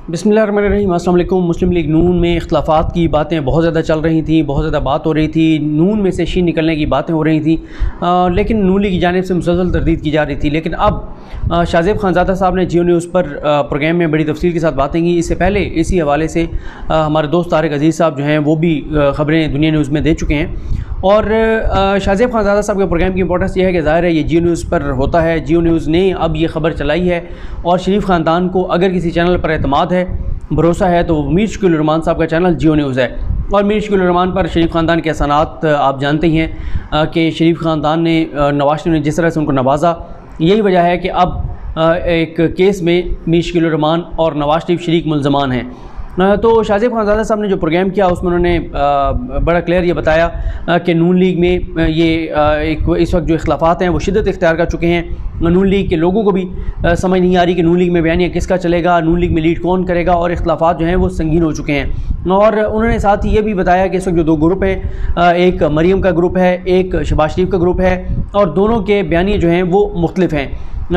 बिस्मिल्लाहिर्रहमानिर्रहीम। अस्सलाम वालेकुम। मुस्लिम लीग नून में इख्तिलाफ़ात की बातें बहुत ज़्यादा चल रही थी, बहुत ज़्यादा बात हो रही थी, नून में से शी निकलने की बातें हो रही थी, लेकिन नून लीग की जानिब से मुसलसल तरदीद की जा रही थी। लेकिन अब शाहज़ेब खानज़ादा साहब ने जियो न्यूज़ पर प्रोग्राम में बड़ी तफसील के साथ बातें की। इससे पहले इसी हवाले से हमारे दोस्त तारिक अज़ीज़ साहब जो हैं वो भी ख़बरें दुनिया न्यूज़ में दे चुके हैं। और शाहज़ेब खानज़ादा साहब के प्रोग्राम की इंपॉर्टेंस ये है कि ज़ाहिर है ये जियो न्यूज़ पर होता है। जियो न्यूज़ ने अब ये ख़बर चलाई है और शरीफ ख़ानदान को अगर किसी चैनल पर एतमाद है, भरोसा है, तो मीर शकील रहमान साहब का चैनल जियो न्यूज़ है। और मीर शकील रहमान पर शरीफ ख़ानदान के एहसानात आप जानते ही हैं कि शरीफ ख़ानदान ने नवाज शरीफ ने जिस तरह से उनको नवाजा, यही वजह है कि अब एक केस में मीर शकील रहमान और नवाज शरीफ शरीक मुल्ज़मान हैं। तो शाहज़ेब खानज़ादा साहब ने जो प्रोग्राम किया उसमें उन्होंने बड़ा क्लियर ये बताया कि नून लीग में ये एक इस वक्त जो इख्तिलाफ़ात हैं वो शिद्दत इख्तियार कर चुके हैं। नून लीग के लोगों को भी समझ नहीं आ रही कि नून लीग में बयानिया किसका चलेगा, नून लीग में लीड कौन करेगा, और इख्तिलाफ़ात जो हैं वो संगीन हो चुके हैं। और उन्होंने साथ ही ये भी बताया कि इस वक्त जो दो ग्रुप हैं, एक मरीम का ग्रुप है, एक शहबाज शरीफ का ग्रुप है, और दोनों के बयानिए जो हैं वो मुख्तलिफ हैं।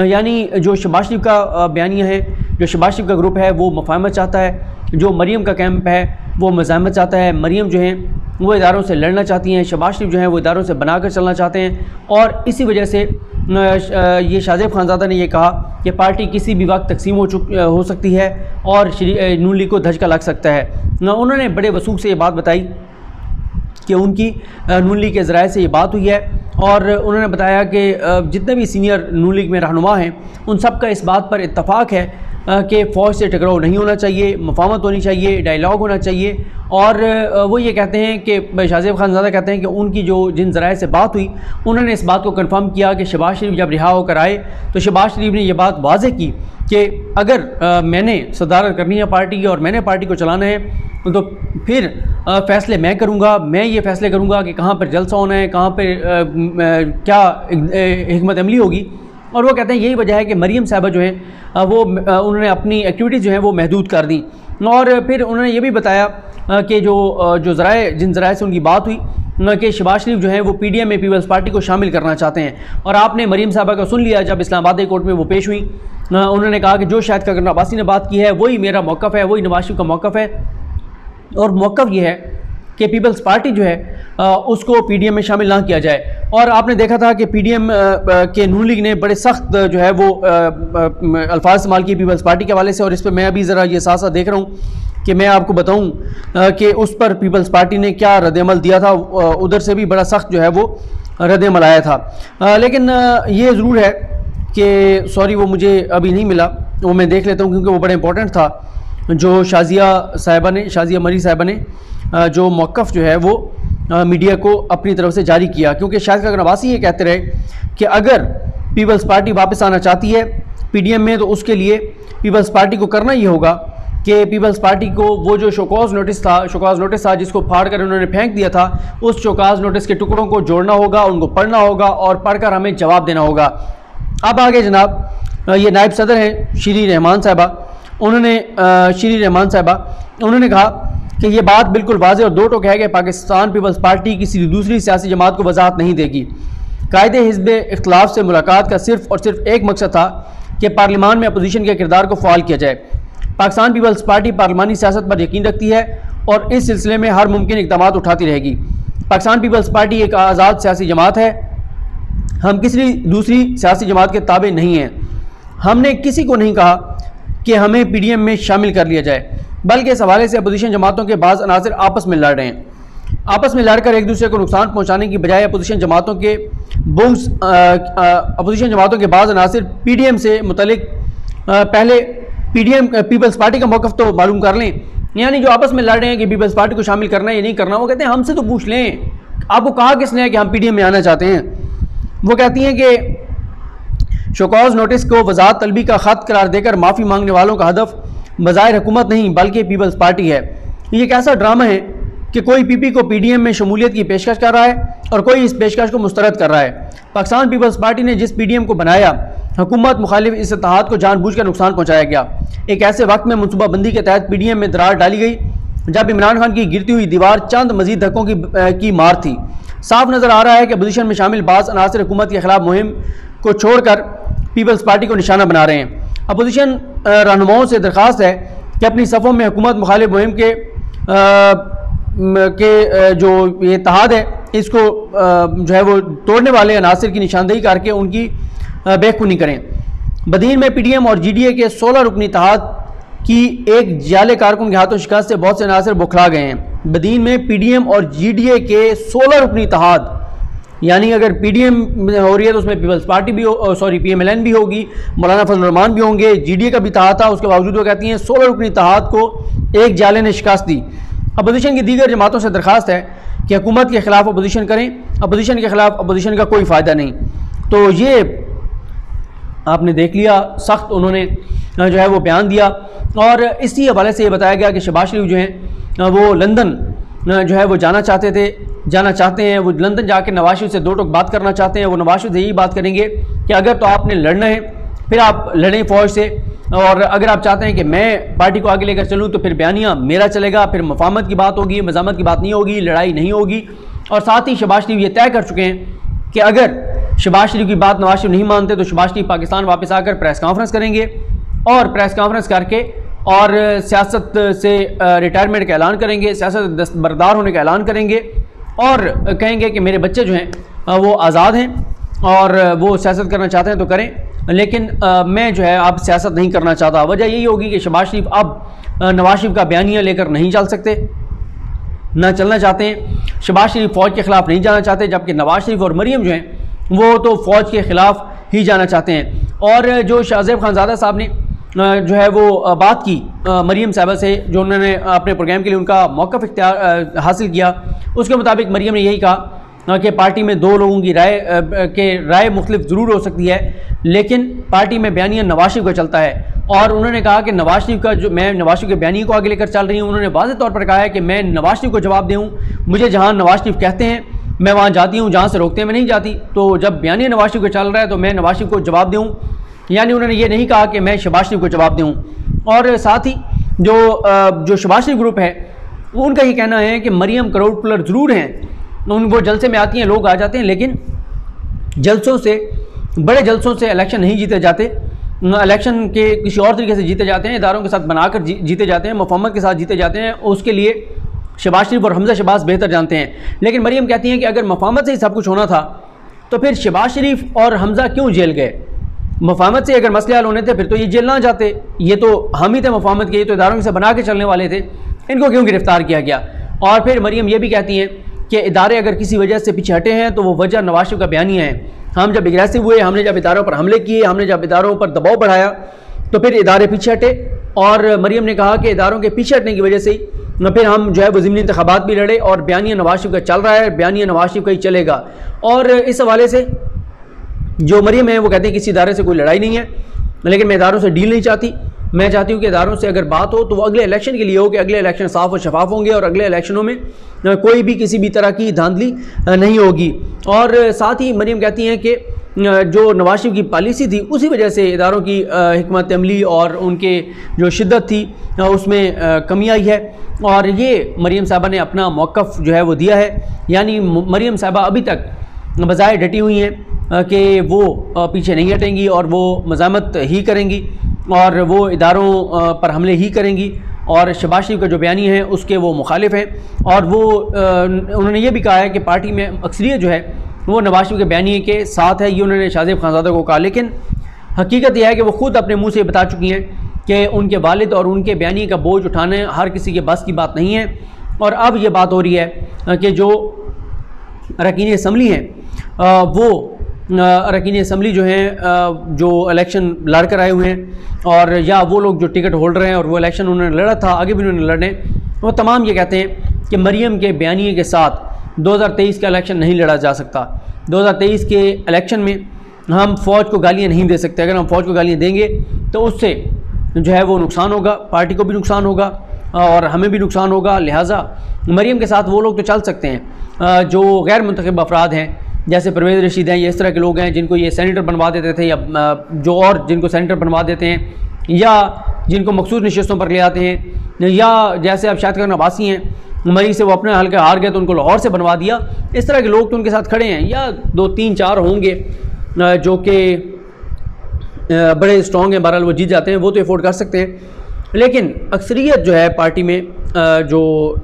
यानी जो शहबाज शरीफ का बयानिया है, जो शहबाज शरीफ का ग्रुप है वो मुफाहमत चाहता है, जो मरीम का कैंप है वो मज़ाहमत चाहता है। मरीम जो हैं वो इदारों से लड़ना चाहती हैं, शहबाज शरीफ जो हैं वो इदारों से बनाकर चलना चाहते हैं। और इसी वजह से ये शाहज़ेब खानज़ादा ने ये कहा कि पार्टी किसी भी वक्त तकसीम हो सकती है और नून लीग को धचका लग सकता है। उन्होंने बड़े वसूख से ये बात बताई कि उनकी नून लीग के ज़राए से ये बात हुई है, और उन्होंने बताया कि जितने भी सीनियर नून लीग में रहनुमा हैं उन सब का इस बात पर इत्तफ़ाक़ है कि फ़ौज से टकराव नहीं होना चाहिए, मुफाहमत होनी चाहिए, डायलॉग होना चाहिए। और वो ये कहते हैं कि शाहज़ेब खानज़ादा कहते हैं कि उनकी जिन ज़राए से बात हुई उन्होंने इस बात को कन्फर्म किया कि शहबाज शरीफ जब रिहा होकर आए तो शहबाज शरीफ ने यह बात वाज़ेह की कि अगर मैंने सदारत करनी है पार्टी की और मैंने पार्टी को चलाना है तो फिर फ़ैसले मैं करूँगा, मैं ये फ़ैसले करूँगा कि कहाँ पर जलसा होना है, कहाँ पर क्या हिकमत अमली होगी। और वो कहते हैं यही वजह है कि मरीम साहबा जो हैं वो उन्होंने अपनी एक्टिविटीज़ जो हैं वो महदूद कर दी। और फिर उन्होंने ये भी बताया कि जिन ज़राए से उनकी बात हुई कि शहबाज शरीफ जो हैं वो PDM में पीपल्स पार्टी को शामिल करना चाहते हैं। और आपने मरीम साहबा का सुन लिया जब इस्लामाबाद कोर्ट में वो पेश हुई, उन्होंने कहा कि जो शाहिद खकन अब्बासी ने बात की है वही मेरा मौक़िफ़ है, वही नवाज शरीफ का मौक़िफ़ है। और मौक़िफ़ ये है कि पीपल्स पार्टी जो है उसको PDM में शामिल ना किया जाए। और आपने देखा था कि PDM के नून लीग ने बड़े सख्त जो है वो अल्फाज इस्तेमाल किए पीपल्स पार्टी के हवाले से। और इस पर मैं अभी ज़रा ये साथ साथ देख रहा हूँ कि मैं आपको बताऊँ कि उस पर पीपल्स पार्टी ने क्या रद्द-ए-अमल दिया था। उधर से भी बड़ा सख्त जो है वो रद्द-ए-अमल आया था। लेकिन ये ज़रूर है कि सॉरी वो मुझे अभी नहीं मिला, वो मैं देख लेता हूँ क्योंकि वो बड़ा इंपॉर्टेंट था। जो शाज़िया मरी साहिबा ने जो मौक़िफ़ जो है वो मीडिया को अपनी तरफ से जारी किया, क्योंकि शाहिद खकन अब्बासी ये कहते रहे कि अगर पीपल्स पार्टी वापस आना चाहती है PDM में तो उसके लिए पीपल्स पार्टी को करना ये होगा कि पीपल्स पार्टी को वो जो शोकॉज नोटिस था जिसको फाड़ कर उन्होंने फेंक दिया था, उस शोकॉज नोटिस के टुकड़ों को जोड़ना होगा, उनको पढ़ना होगा और पढ़कर हमें जवाब देना होगा। अब आगे जनाब ये नायब सदर हैं श्री रहमान साहबा, उन्होंने कहा कि ये बात बिल्कुल वाज़ेह और दो टोक है कि पाकिस्तान पीपल्स पार्टी किसी दूसरी सियासी जमात को वजाहत नहीं देगी। कायदे हिज़्ब इख्तिलाफ से मुलाकात का सिर्फ़ और सिर्फ एक मकसद था कि पार्लियामान में अपोजिशन के किरदार को फ़ाल किया जाए। पाकिस्तान पीपल्स पार्टी पार्लिमानी सियासत पर यकीन रखती है और इस सिलसिले में हर मुमकिन इक़दाम उठाती रहेगी। पाकिस्तान पीपल्स पार्टी एक आज़ाद सियासी जमात है, हम किसी दूसरी सियासी जमात के ताबे नहीं हैं। हमने किसी को नहीं कहा कि हमें PDM में शामिल कर लिया जाए, बल्कि इस हवाले से अपोजिशन जमातों के बाज़ अनासर आपस में लड़ रहे हैं। आपस में लड़कर एक दूसरे को नुकसान पहुंचाने की बजाय अपोजिशन जमातों के बाज़ अनासर PDM से मुतल्लिक पहले पीपल्स पार्टी का मौक़िफ़ तो मालूम कर लें। यानी जो आपस में लड़ रहे हैं कि पीपल्स पार्टी को शामिल करना है या नहीं करना, वो कहते हैं हमसे तो पूछ लें, आपको कहा किसने है कि हम PDM में आना चाहते हैं। वो कहती हैं कि शोकॉज नोटिस को वजाहत तलबी का ख़त करार देकर माफ़ी मांगने वालों का हदफ बज़ाहिर हुकूमत नहीं बल्कि पीपल्स पार्टी है। ये एक ऐसा ड्रामा है कि कोई PP को PDM में शमूलियत की पेशकश कर रहा है और कोई इस पेशकश को मुस्तरद कर रहा है। पाकिस्तान पीपल्स पार्टी ने जिस PDM को बनाया, हुकूमत मुखालिफ इस इत्तेहाद को जानबूझकर नुकसान पहुँचाया गया। एक ऐसे वक्त में मनसूबाबंदी के तहत PDM में दरार डाली गई जब इमरान खान की गिरती हुई दीवार चंद मजीद धक्कों की मार थी। साफ नज़र आ रहा है कि अपोजिशन में शामिल बाज़ अनासर हुकूमत के खिलाफ मुहिम को छोड़कर पीपल्स पार्टी को निशाना बना रहे हैं। अपोजिशन रहनुमाओं से दरख्वास्त है कि अपनी सफ़ों में हुकूमत मुखालिफ मुहिम के जो ये इत्तेहाद है इसको जो है वो तोड़ने वाले अनासिर की निशानदेही करके उनकी बेखुनी करें। बदीन में PDM और GDA के 16 रुकनी इत्तेहाद की एक जाले कारकुन के हाथों शिकस्त से बहुत से अनासिर बौखला गए हैं। बदीन में PDM और GDA के 16 रुकनी इत्तेहाद, यानी अगर PDM हो रही है तो उसमें पीपल्स पार्टी भी हो, सॉरी PMLN भी होगी, मौलाना फजल रहमान भी होंगे, GDA का भी इत्तेहाद था, उसके बावजूद वो कहती हैं 16 रुकनी इत्तेहाद को एक जाले ने शिकस्त दी। अपोजिशन की दीगर जमातों से दरख्वास्त है कि हुकूमत के खिलाफ अपोजिशन करें, अपोजिशन के खिलाफ अपोजिशन का कोई फ़ायदा नहीं। तो ये आपने देख लिया, सख्त उन्होंने जो है वो बयान दिया। और इसी हवाले से ये बताया गया कि शहबाज शरीफ जो हैं वो लंदन जो है वो जाना चाहते हैं। वो लंदन जाकर नवाज शरीफ से दो टोक बात करना चाहते हैं। वो नवाज शरीफ से यही बात करेंगे कि अगर तो आपने लड़ना है फिर आप लड़ें फ़ौज से, और अगर आप चाहते हैं कि मैं पार्टी को आगे लेकर चलूँ तो फिर बयानिया मेरा चलेगा, फिर मफाहमत की बात होगी, मज़ामत की बात नहीं होगी, लड़ाई नहीं होगी। और साथ ही शहबाज शरीफ ये तय कर चुके हैं कि अगर शहबाज शरीफ की बात नवाज शरीफ नहीं मानते तो शहबाज शरीफ पाकिस्तान वापस आकर प्रेस कॉन्फ्रेंस करेंगे, और प्रेस कॉन्फ्रेंस करके और सियासत से रिटायरमेंट का ऐलान करेंगे, सियासत दस्तबरदार होने का ऐलान करेंगे, और कहेंगे कि मेरे बच्चे जो हैं वो आज़ाद हैं और वो सियासत करना चाहते हैं तो करें, लेकिन मैं जो है अब सियासत नहीं करना चाहता। वजह यही होगी कि शहबाज शरीफ अब नवाज शरीफ का बयानिया लेकर नहीं चल सकते, ना चलना चाहते हैं। शहबाज शरीफ फ़ौज के ख़िलाफ़ नहीं जाना चाहते, जबकि नवाज शरीफ और मरीम जो हैं वो तो फ़ौज के ख़िलाफ़ ही जाना चाहते हैं। और जो शाहज़ेब खानज़ादा साहब ने जो है वो बात की मरीम साहिबा से, जो उन्होंने अपने प्रोग्राम के लिए उनका मौक़िफ़ इख्तियार हासिल किया, उसके मुताबिक मरीम ने यही कहा कि पार्टी में दो लोगों की राय मुख्तलिफ ज़रूर हो सकती है, लेकिन पार्टी में बयानिया नवाज शरीफ का चलता है। और उन्होंने कहा कि नवाज शरीफ का जो मैं नवाज शरीफ के बयानिए को आगे लेकर चल रही हूँ। उन्होंने वाज़ेह तौर पर कहा है कि मैं नवाज शरीफ को जवाब दूँ, मुझे जहाँ नवाज शरीफ कहते हैं मैं वहाँ जाती हूँ, जहाँ से रोकते हैं मैं नहीं जाती। तो जब बयानिया नवाज शरीफ को चल रहा है तो मैं नवाज शरीफ को जवाब दूँ, यानी उन्होंने ये नहीं कहा कि मैं शहबाज शरीफ को जवाब दूँ। और साथ ही जो शहबाज शरीफ ग्रुप है उनका ये कहना है कि मरीम क्राउड पुलर ज़रूर हैं, वो जलसे में आती हैं, लोग आ जाते हैं, लेकिन जलसों से, बड़े जलसों से इलेक्शन नहीं जीते जाते, इलेक्शन के किसी और तरीके से जीते जाते हैं, इदारों के साथ बनाकर जीते जाते हैं, मफहमत के साथ जीते जाते हैं। उसके लिए शहबाज शरीफ और हमजा शहबाज बेहतर जानते हैं। लेकिन मरीम कहती हैं कि अगर मफहमत से ही सब कुछ होना था तो फिर शहबाज शरीफ और हमजा क्यों जेल गए? मफाहमत से अगर मसले हल होने थे फिर तो ये जेल ना जाते, ये तो हम ही थे मफाहमत के, ये तो इदारों से बना के चलने वाले थे, इनको क्यों गिरफ्तार किया गया? और फिर मरीम ये भी कहती हैं कि इदारे अगर किसी वजह से पीछे हटे हैं तो वो वजह नवाज शरीफ का बयानिया है। हम जब एग्रेसिव हुए, हमने जब इदारों पर हमले किए, हमने जब इदारों पर दबाव बढ़ाया तो फिर इदारे पीछे हटे। और मरीम ने कहा कि इदारों के पीछे हटने की वजह से ही फिर हम जो है वो ज़िमनी इंतखाबात भी लड़े, और बयानिया नवाज शरीफ का चल रहा है, बयानिया नवाज शरीफ का ही चलेगा। और इस हवाले से जो मरीम है वो कहते हैं किसी इदारे से कोई लड़ाई नहीं है, लेकिन मैं इदारों से डील नहीं चाहती। मैं चाहती हूँ कि इदारों से अगर बात हो तो वो अगले इलेक्शन के लिए हो, कि अगले इलेक्शन साफ और शफाफ होंगे और अगले इलेक्शनों में कोई भी किसी भी तरह की धांधली नहीं होगी। और साथ ही मरीम कहती हैं कि जो नवाज शरीफ की पॉलिसी थी उसी वजह से इदारों की हिकमत अमली और उनके जो शिद्दत थी उसमें कमी आई है। और ये मरीम साहबा ने अपना मौक़िफ़ जो है वो दिया है, यानी मरीम साहबा अभी तक बजाय डटी हुई हैं कि वो पीछे नहीं हटेंगी और वो मज़ामत ही करेंगी और वो इदारों पर हमले ही करेंगी, और शहबाज शरीफ का जो बयानी है उसके वो मुखालिफ हैं। और वो उन्होंने ये भी कहा है कि पार्टी में अक्सरियत जो है वो नवाज शरीफ के बयानी के साथ है, ये उन्होंने शाहज़ेब खानज़ादा को कहा। लेकिन हकीकत यह है कि वो ख़ुद अपने मुँह से बता चुकी हैं कि उनके वालिद और उनके बयानी का बोझ उठाने हर किसी के बस की बात नहीं है। और अब ये बात हो रही है कि जो अरकान असम्बली हैं वो अरकान असम्बली जो हैं जो इलेक्शन लड़ कर आए हुए हैं, और या वो लोग जो टिकट होल्डर हैं और वो इलेक्शन उन्होंने लड़ा था, आगे भी उन्होंने लड़ने, वो तमाम ये कहते हैं कि मरीम के बयानिए के साथ 2023 का इलेक्शन नहीं लड़ा जा सकता। 2023 के इलेक्शन में हम फ़ौज को गालियाँ नहीं दे सकते। अगर हम फ़ौज को गालियाँ देंगे तो उससे जो है वो नुकसान होगा, पार्टी को भी नुकसान होगा और हमें भी नुकसान होगा। लिहाजा मरीम के साथ वो लोग तो चल सकते हैं जो गैर मुंतखब अफराद हैं, जैसे परवेज़ रशीद हैं, ये इस तरह के लोग हैं जिनको ये सेनेटर बनवा देते थे, या जो और जिनको सेनेटर बनवा देते हैं, या जिनको मखसूस नशस्तों पर ले आते हैं, या जैसे अब शायद नवासी हैं, मरी से वो अपने हल्के हार गए तो उनको लाहौर से बनवा दिया। इस तरह के लोग तो उनके साथ खड़े हैं, या 2 3 4 होंगे जो कि बड़े स्ट्रॉन्ग हैं, बहरहाल वो जीत जाते हैं, वो तो अफोर्ड कर सकते हैं। लेकिन अक्सरियत जो है पार्टी में जो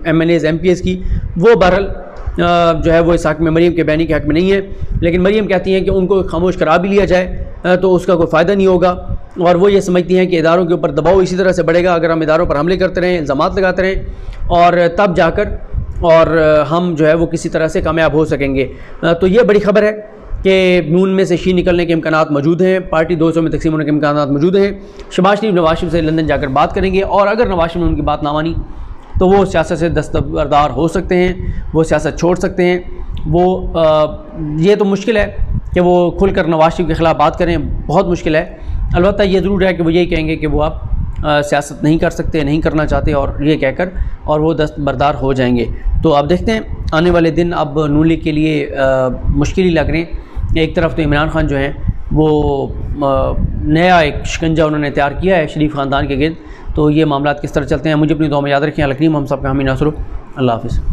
MNAs MPs की, वो बहरहाल जो है वो इस हक़ में मरीम के बैनी के हक़ में नहीं है। लेकिन मरीम कहती हैं कि उनको खामोश करा भी लिया जाए तो उसका कोई फ़ायदा नहीं होगा, और वो ये समझती हैं कि इदारों के ऊपर दबाव इसी तरह से बढ़ेगा अगर हम इदारों पर हमले करते रहें, इल्ज़ामात लगाते रहें, और तब जाकर और हम जो है वो किसी तरह से कामयाब हो सकेंगे। तो ये बड़ी ख़बर है कि नून में से शी निकलने के इम्कानात मौजूद हैं, पार्टी 200 में तकसीम होने के इम्कानात मौजूद हैं। शहबाज शरीफ नवाज शरीफ से लंदन जाकर बात करेंगे, और अगर नवाज शरीफ ने उनकी बात ना मानी तो वो सियासत से दस्तबरदार हो सकते हैं, वो सियासत छोड़ सकते हैं। वो ये तो मुश्किल है कि वो खुलकर नवाज शरीफ के ख़िलाफ़ बात करें, बहुत मुश्किल है। अलबत्ता ये ज़रूर है कि वो यही कहेंगे कि वो आप सियासत नहीं कर सकते, नहीं करना चाहते, और ये कहकर और वो दस्तबरदार हो जाएंगे। तो आप देखते हैं आने वाले दिन अब नून लीग के लिए मुश्किल ही लग रहे हैं। एक तरफ तो इमरान खान जो हैं वो नया एक शिकंजा उन्होंने तैयार किया है शरीफ ख़ानदान के गिर्द, तो ये मामला किस तरह चलते हैं मुझे अपनी दुआ में याद रखें। अलकरीम हम सब का हामी नासर। अल्लाह हाफ़िज़।